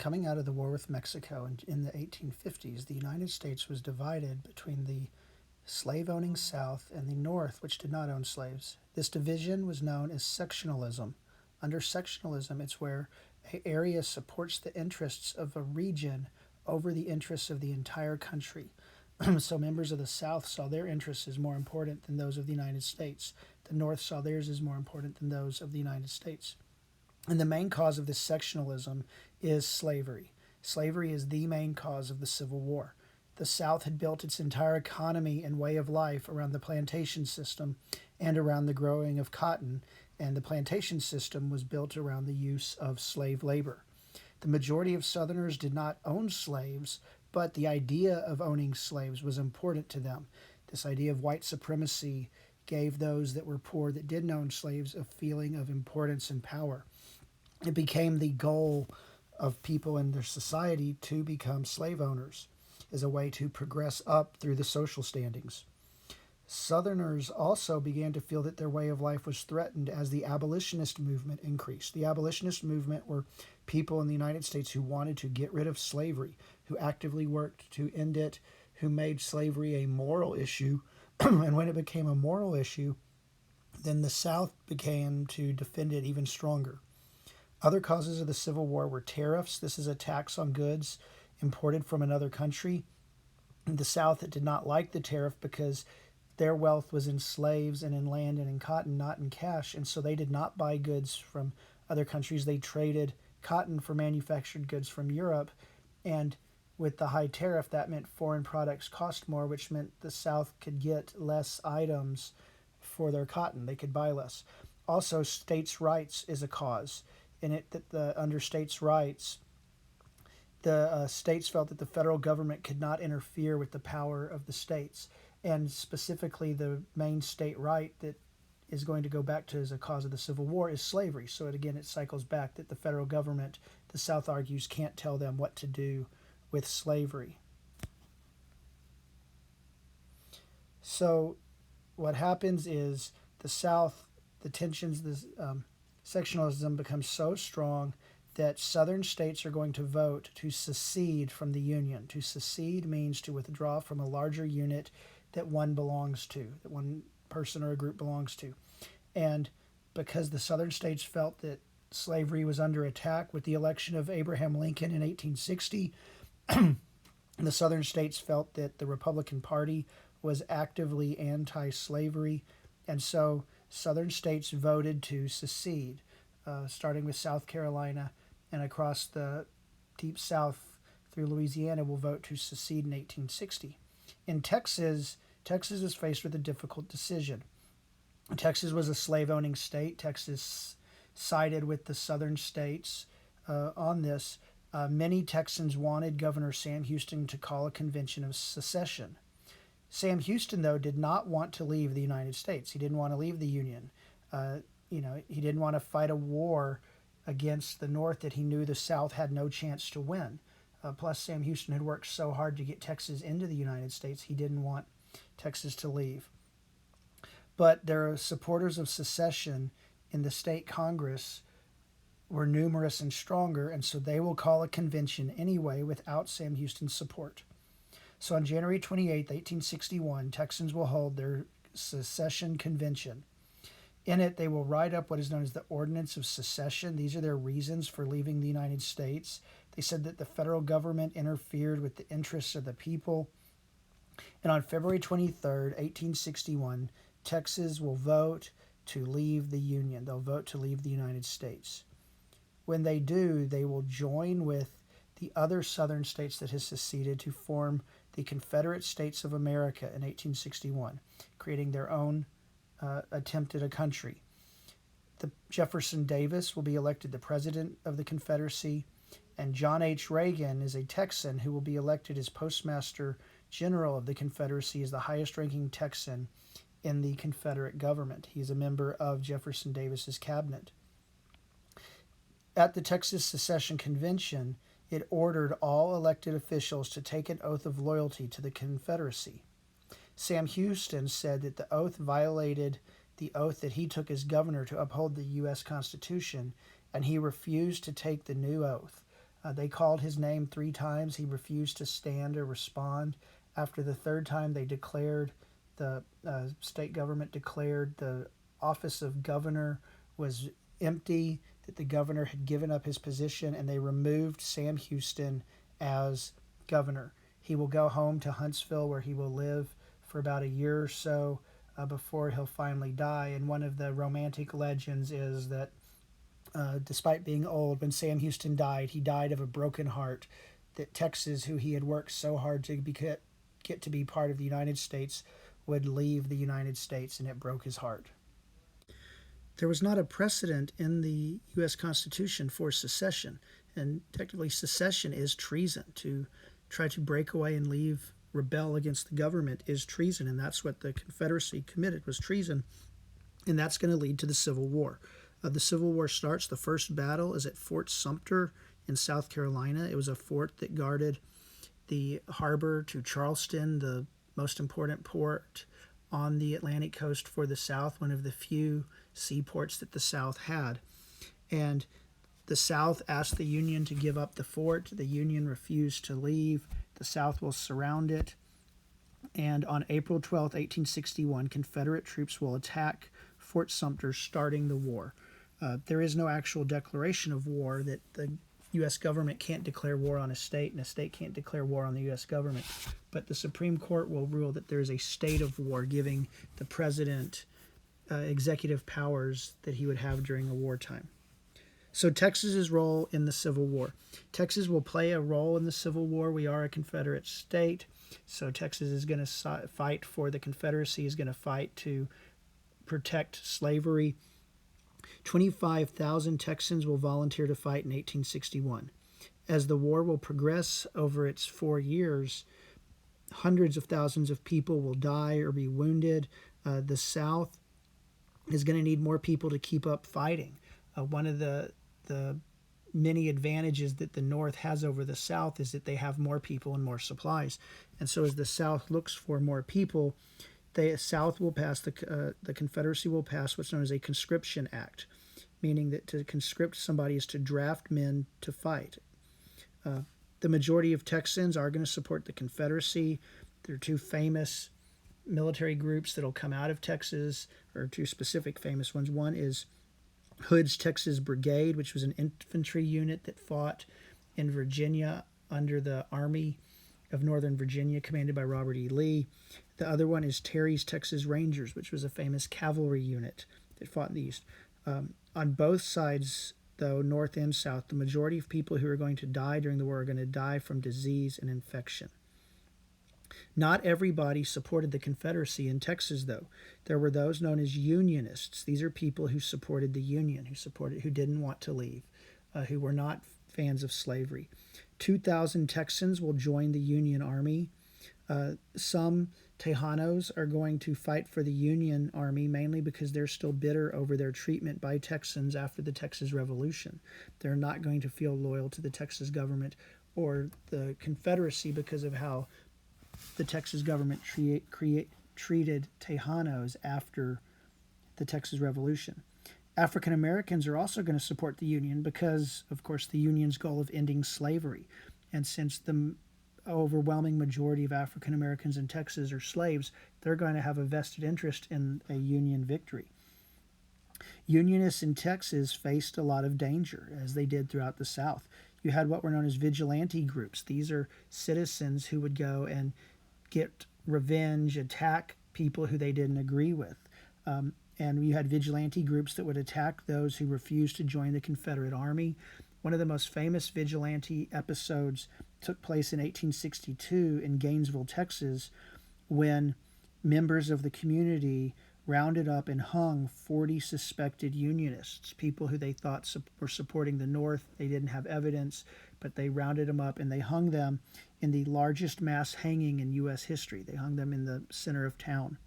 coming out of the war with Mexico in the 1850s, the United States was divided between the slave-owning South and the North, which did not own slaves. This division was known as sectionalism. Under sectionalism, it's where an area supports the interests of a region over the interests of the entire country. So members of the South saw their interests as more important than those of the United States. The North saw theirs as more important than those of the United States. And the main cause of this sectionalism is slavery. Slavery is the main cause of the Civil War. The South had built its entire economy and way of life around the plantation system and around the growing of cotton, and the plantation system was built around the use of slave labor. The majority of Southerners did not own slaves, but the idea of owning slaves was important to them. This idea of white supremacy gave those that were poor that didn't own slaves a feeling of importance and power. It became the goal of people in their society to become slave owners as a way to progress up through the social standings. Southerners also began to feel that their way of life was threatened as the abolitionist movement increased. The abolitionist movement were people in the United States who wanted to get rid of slavery, who actively worked to end it, who made slavery a moral issue. And when it became a moral issue, then the South began to defend it even stronger. Other causes of the Civil War were tariffs. This is a tax on goods imported from another country. In the South, it did not like the tariff because their wealth was in slaves and in land and in cotton, not in cash. And so they did not buy goods from other countries. They traded cotton for manufactured goods from Europe. And with the high tariff, that meant foreign products cost more, which meant the South could get less items for their cotton. They could buy less. Also, states' rights is a cause. In it, that under states' rights, the states felt that the federal government could not interfere with the power of the states. And specifically, the main state right that is going to go back to as a cause of the Civil War is slavery. So it cycles back that the federal government, the South argues, can't tell them what to do with slavery. So what happens is the South, the tensions, the sectionalism becomes so strong that Southern states are going to vote to secede from the Union. To secede means to withdraw from a larger unit that one belongs to, that one person or a group belongs to. And because the Southern states felt that slavery was under attack with the election of Abraham Lincoln in 1860, the Southern states felt that the Republican Party was actively anti-slavery, and so Southern states voted to secede, starting with South Carolina and across the deep South through Louisiana will vote to secede in 1860. In Texas, Texas was faced with a difficult decision. Texas was a slave-owning state. Texas sided with the southern states on this. Many Texans wanted Governor Sam Houston to call a convention of secession. Sam Houston, though, did not want to leave the United States. He didn't want to leave the Union. He didn't want to fight a war against the North that he knew the South had no chance to win. Plus, Sam Houston had worked so hard to get Texas into the United States, he didn't want Texas to leave. But their supporters of secession in the state Congress were numerous and stronger, and so they will call a convention anyway without Sam Houston's support. So on January 28, 1861, Texans will hold their secession convention. In it, they will write up what is known as the Ordinance of Secession. These are their reasons for leaving the United States. They said that the federal government interfered with the interests of the people. And on February 23rd, 1861, Texas will vote to leave the Union. They'll vote to leave the United States. When they do, they will join with the other southern states that has seceded to form the Confederate States of America in 1861, creating their own attempt at a country. Jefferson Davis will be elected the president of the Confederacy, and John H. Reagan is a Texan who will be elected as Postmaster General of the Confederacy as the highest-ranking Texan in the Confederate government. He is a member of Jefferson Davis's cabinet. At the Texas Secession Convention, it ordered all elected officials to take an oath of loyalty to the Confederacy. Sam Houston said that the oath violated the oath that he took as governor to uphold the U.S. Constitution, and he refused to take the new oath. They called his name 3 times. He refused to stand or respond. After the third time, the state government declared the office of governor was empty, that the governor had given up his position, and they removed Sam Houston as governor. He will go home to Huntsville, where he will live for about a year or so before he'll finally die. And one of the romantic legends is that despite being old, when Sam Houston died, he died of a broken heart. That Texas, who he had worked so hard to get to be part of the United States, would leave the United States, and it broke his heart. There was not a precedent in the U.S. Constitution for secession, and technically secession is treason. To try to break away and leave, rebel against the government is treason, and that's what the Confederacy committed, was treason, and that's going to lead to the Civil War. The Civil War starts. The first battle is at Fort Sumter in South Carolina. It was a fort that guarded the harbor to Charleston, the most important port on the Atlantic coast for the South, one of the few seaports that the South had. And the South asked the Union to give up the fort. The Union refused to leave. The South will surround it. And on April 12, 1861, Confederate troops will attack Fort Sumter, starting the war. There is no actual declaration of war, that the U.S. government can't declare war on a state, and a state can't declare war on the U.S. government. But the Supreme Court will rule that there is a state of war, giving the president executive powers that he would have during a wartime. So Texas's role in the Civil War. Texas will play a role in the Civil War. We are a Confederate state, so Texas is going to fight for the Confederacy, is going to fight to protect slavery. 25,000 Texans will volunteer to fight in 1861. As the war will progress over its 4 years, hundreds of thousands of people will die or be wounded. The South is going to need more people to keep up fighting. One of the many advantages that the North has over the South is that they have more people and more supplies. And so as the South looks for more people, the South will pass, the Confederacy will pass what's known as a conscription act, meaning that to conscript somebody is to draft men to fight. The majority of Texans are going to support the Confederacy. There are two famous military groups that will come out of Texas, or two specific famous ones. One is Hood's Texas Brigade, which was an infantry unit that fought in Virginia under the Army of Northern Virginia, commanded by Robert E. Lee. The other one is Terry's Texas Rangers, which was a famous cavalry unit that fought in the East. On both sides, though, North and South, the majority of people who are going to die during the war are going to die from disease and infection. Not everybody supported the Confederacy in Texas, though. There were those known as Unionists. These are people who supported the Union, who didn't want to leave, who were not fans of slavery. 2,000 Texans will join the Union Army. Some Tejanos are going to fight for the Union Army, mainly because they're still bitter over their treatment by Texans after the Texas Revolution. They're not going to feel loyal to the Texas government or the Confederacy because of how the Texas government treated Tejanos after the Texas Revolution. African Americans are also going to support the Union because, of course, the Union's goal of ending slavery. And since the overwhelming majority of African Americans in Texas are slaves, they're going to have a vested interest in a Union victory. Unionists in Texas faced a lot of danger, as they did throughout the South. You had what were known as vigilante groups. These are citizens who would go and get revenge, attack people who they didn't agree with. And you had vigilante groups that would attack those who refused to join the Confederate Army. One of the most famous vigilante episodes took place in 1862 in Gainesville, Texas, when members of the community rounded up and hung 40 suspected Unionists, people who they thought were supporting the North. They didn't have evidence, but they rounded them up and they hung them in the largest mass hanging in U.S. history. They hung them in the center of town.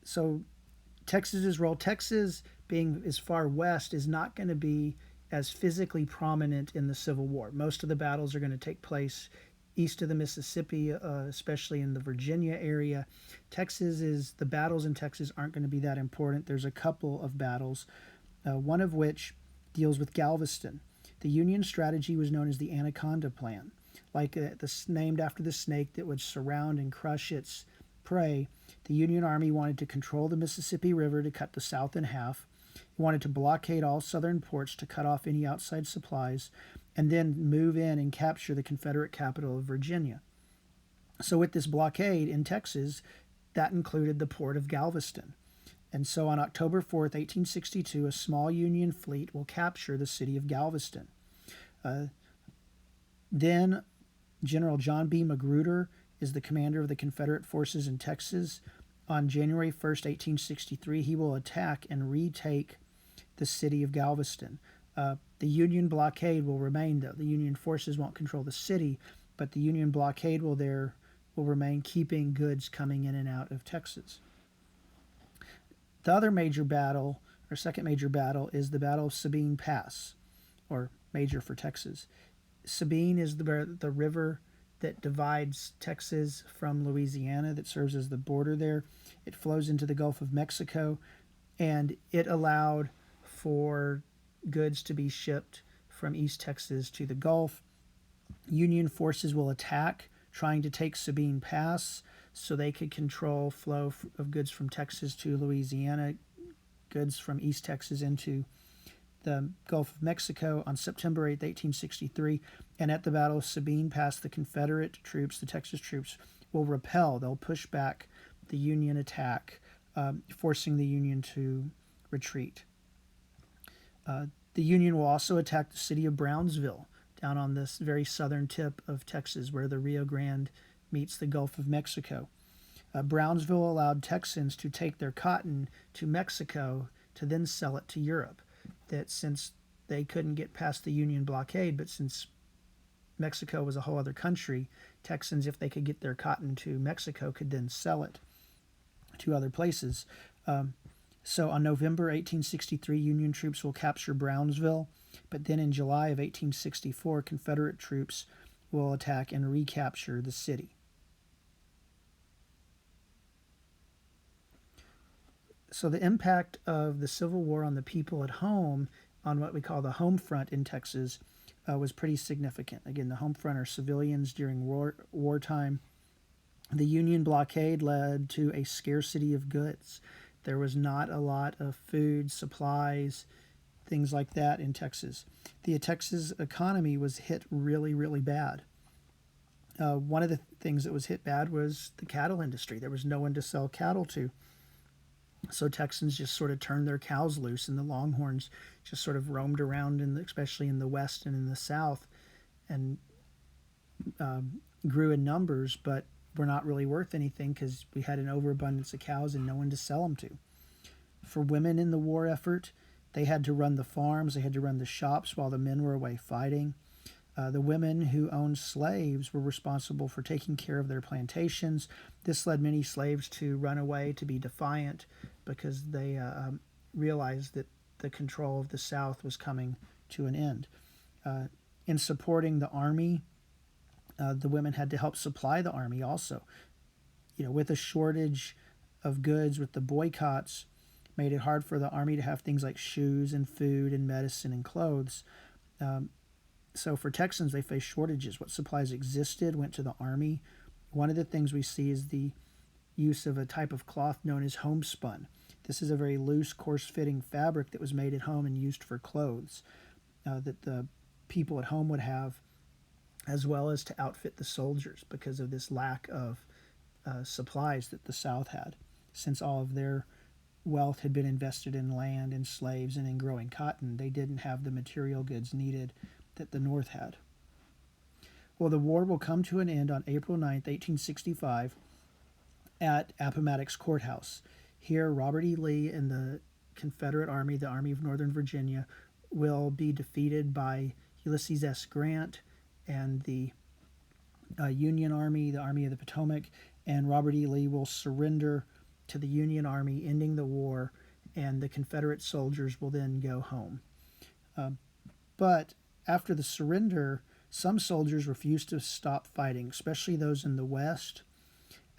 So Texas's role, Texas being as far west, is not going to be as physically prominent in the Civil War. Most of the battles are going to take place east of the Mississippi, especially in the Virginia area. The battles in Texas aren't going to be that important. There's a couple of battles, one of which deals with Galveston. The Union strategy was known as the Anaconda Plan, named after the snake that would surround and crush its prey. The Union Army wanted to control the Mississippi River to cut the South in half. It wanted to blockade all southern ports to cut off any outside supplies, and then move in and capture the Confederate capital of Virginia. So with this blockade in Texas, that included the port of Galveston. And so on October 4th, 1862, a small Union fleet will capture the city of Galveston. Then General John B. Magruder is the commander of the Confederate forces in Texas. On January 1st, 1863, he will attack and retake the city of Galveston. The Union blockade will remain, though. The Union forces won't control the city, but the Union blockade will remain, keeping goods coming in and out of Texas. The other major battle, or second major battle, is the Battle of Sabine Pass, or major for Texas. Sabine is the river that divides Texas from Louisiana, that serves as the border there. It flows into the Gulf of Mexico, and it allowed for goods to be shipped from East Texas to the Gulf. Union forces will attack, trying to take Sabine Pass so they could control flow of goods from Texas to Louisiana, goods from East Texas into the Gulf of Mexico on September 8, 1863. And at the Battle of Sabine Pass, the Confederate troops, the Texas troops, will repel. They'll push back the Union attack, forcing the Union to retreat. The Union will also attack the city of Brownsville, down on this very southern tip of Texas where the Rio Grande meets the Gulf of Mexico. Brownsville allowed Texans to take their cotton to Mexico to then sell it to Europe. That since they couldn't get past the Union blockade, but since Mexico was a whole other country, Texans, if they could get their cotton to Mexico, could then sell it to other places. So on November 1863, Union troops will capture Brownsville, but then in July of 1864, Confederate troops will attack and recapture the city. So the impact of the Civil War on the people at home, on what we call the home front in Texas, was pretty significant. Again, the home front are civilians during wartime. The Union blockade led to a scarcity of goods. There was not a lot of food, supplies, things like that in Texas. The Texas economy was hit really, really bad. One of the things that was hit bad was the cattle industry. There was no one to sell cattle to. So Texans just sort of turned their cows loose, and the Longhorns just sort of roamed around, especially in the West and in the South, and grew in numbers, but were not really worth anything because we had an overabundance of cows and no one to sell them to. For women in the war effort, they had to run the farms, they had to run the shops while the men were away fighting. The women who owned slaves were responsible for taking care of their plantations. This led many slaves to run away, to be defiant, because they realized that the control of the South was coming to an end. In supporting the army, the women had to help supply the army also. With a shortage of goods, with the boycotts, made it hard for the army to have things like shoes and food and medicine and clothes. So for Texans, they faced shortages. What supplies existed went to the army. One of the things we see is the use of a type of cloth known as homespun. This is a very loose, coarse-fitting fabric that was made at home and used for clothes that the people at home would have, as well as to outfit the soldiers because of this lack of supplies that the South had, since all of their wealth had been invested in land and slaves and in growing cotton. They didn't have the material goods needed that the North had. Well, the war will come to an end on April 9th, 1865, at Appomattox Courthouse. Here, Robert E. Lee and the Confederate Army, the Army of Northern Virginia, will be defeated by Ulysses S. Grant and the Union Army, the Army of the Potomac, and Robert E. Lee will surrender to the Union Army, ending the war, and the Confederate soldiers will then go home. But after the surrender, some soldiers refused to stop fighting, especially those in the West.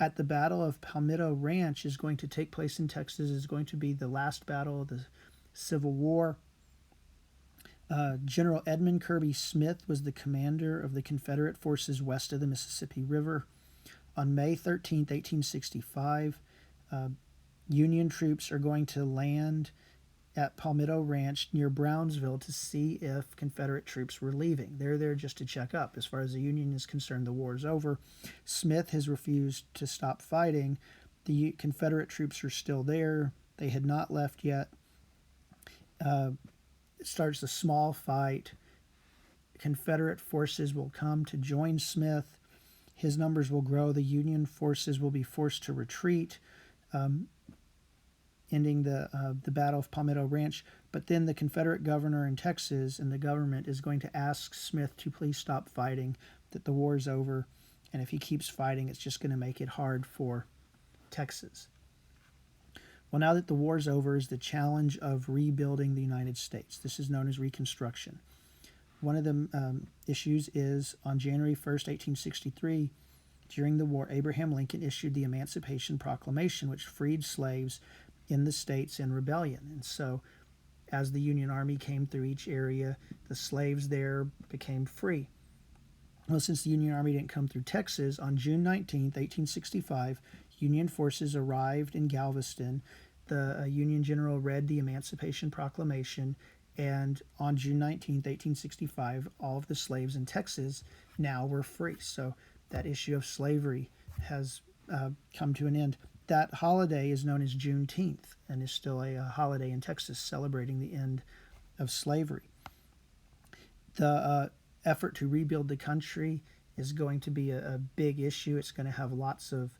At the Battle of Palmetto Ranch is going to take place in Texas, is going to be the last battle of the Civil War. General Edmund Kirby Smith was the commander of the Confederate forces west of the Mississippi River. On May 13th, 1865, uh, Union troops are going to land at Palmetto Ranch near Brownsville to see if Confederate troops were leaving. They're there just to check up. As far as the Union is concerned, the war is over. Smith has refused to stop fighting. The Confederate troops are still there. They had not left yet. It starts a small fight. Confederate forces will come to join Smith. His numbers will grow. The Union forces will be forced to retreat, ending the Battle of Palmetto Ranch. But then the Confederate governor in Texas and the government is going to ask Smith to please stop fighting, that the war is over, and if he keeps fighting, it's just going to make it hard for Texas. Well, now that the war's over is the challenge of rebuilding the United States. This is known as Reconstruction. One of the issues is on January 1st, 1863, during the war, Abraham Lincoln issued the Emancipation Proclamation, which freed slaves in the states in rebellion. And so as the Union Army came through each area, the slaves there became free. Well, since the Union Army didn't come through Texas, on June 19th, 1865, Union forces arrived in Galveston. The Union general read the Emancipation Proclamation, and on June 19th, 1865, all of the slaves in Texas now were free. So that issue of slavery has come to an end. That holiday is known as Juneteenth and is still a holiday in Texas celebrating the end of slavery. The effort to rebuild the country is going to be a big issue. It's going to have lots of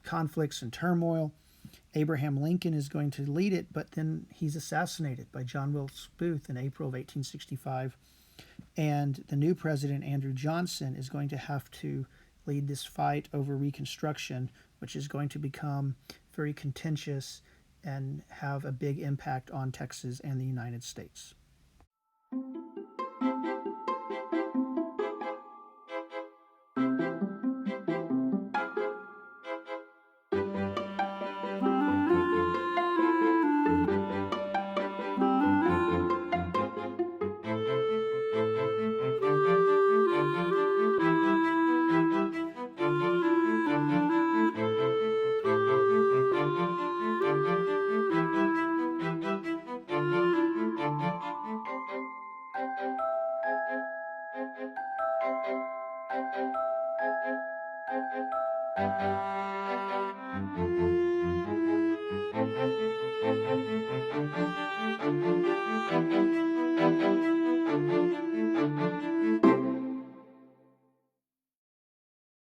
conflicts and turmoil. Abraham Lincoln is going to lead it, but then he's assassinated by John Wilkes Booth in April of 1865. And the new president, Andrew Johnson, is going to have to lead this fight over Reconstruction, which is going to become very contentious and have a big impact on Texas and the United States.